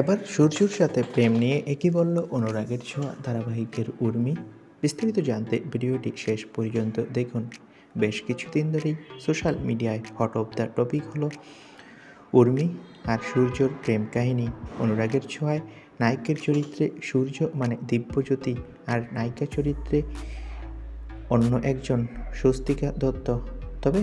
এবার সূর্যর সাথে প্রেম নিয়ে একই বলল অনুরাগের ছোঁয়া ধারাবাহিকের উর্মি। বিস্তারিত জানতে ভিডিওটি শেষ পর্যন্ত দেখুন। বেশ কিছুদিন ধরেই সোশ্যাল মিডিয়ায় হট অফ দ্য টপিক হলো উর্মি আর সূর্যর প্রেম কাহিনী। অনুরাগের ছোঁয়ায় নায়কের চরিত্রে সূর্য মানে দিব্যজ্যোতি, আর নায়িকা চরিত্রে অন্য একজন স্বস্তিকা দত্ত। তবে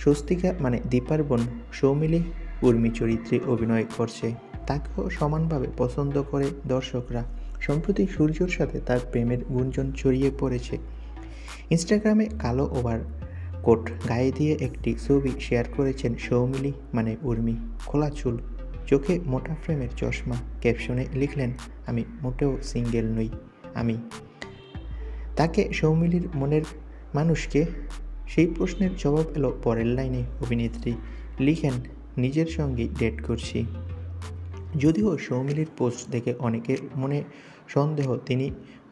স্বস্তিকা মানে দীপার বোন সৌমিলি উর্মি চরিত্রে অভিনয় করছে, তাকেও সমানভাবে পছন্দ করে দর্শকরা। সম্প্রতি সূর্যর সাথে তার প্রেমের গুঞ্জন ছড়িয়ে পড়েছে। ইনস্টাগ্রামে কালো ওভার কোট গায়ে দিয়ে একটি ছবি শেয়ার করেছেন সৌমিলি মানে উর্মি। খোলা চুল, চোখে মোটা ফ্রেমের চশমা, ক্যাপশনে লিখলেন, আমি মোটেও সিঙ্গেল নই, আমি। তাকে সৌমিলির মনের মানুষকে? সেই প্রশ্নের জবাব এলো পরের লাইনে। অভিনেত্রী লিখেন, নিজের সঙ্গেই ডেট করছি। যদিও সৌমিলির পোস্ট দেখে অনেকের মনে সন্দেহ, তিনি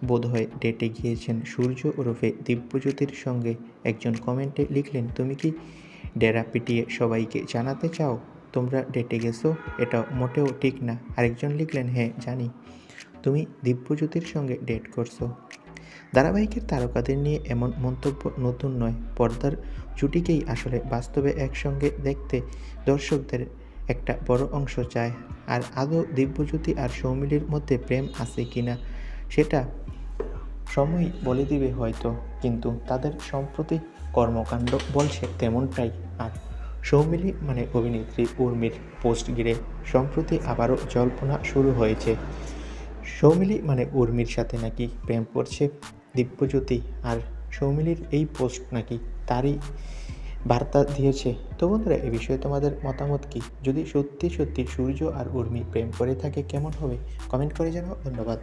বোধহয় ডেটে গিয়েছেন সূর্য ওরফে দিব্যজ্যোতির সঙ্গে। একজন কমেন্টে লিখলেন, তুমি কি ডেরা পিটিয়ে সবাইকে জানাতে চাও তোমরা ডেটে গেছো? এটা মোটেও ঠিক না। আরেকজন লিখলেন, হ্যাঁ জানি তুমি দিব্যজ্যোতির সঙ্গে ডেট করছো। ধারাবাহিকের তারকাদের নিয়ে এমন মন্তব্য নতুন নয়। পর্দার জুটিকেই আসলে বাস্তবে একসঙ্গে দেখতে দর্শকদের একটা বড় অংশ চায়। আর আদৌ দিব্যজ্যোতি আর সৌমিলির মধ্যে প্রেম আছে কিনা সেটা সময় বলে দিবে হয়তো, কিন্তু তাদের সম্প্রতি কর্মকাণ্ড বলছে তেমনটাই। আর সৌমিলি মানে অভিনেত্রী উর্মির পোস্ট ঘিরে সম্প্রতি আবারও জল্পনা শুরু হয়েছে। সৌমিলি মানে উর্মির সাথে নাকি প্রেম করছে দিব্যজ্যোতি, আর সৌমিলির এই পোস্ট নাকি তারই বার্তা দিয়েছে। তো বন্ধুরা, এ বিষয়ে তোমাদের মতামত কি? যদি সত্যি সত্যি সূর্য আর উর্মি প্রেম করে থাকে কেমন হবে? কমেন্ট করে জানাও। ধন্যবাদ।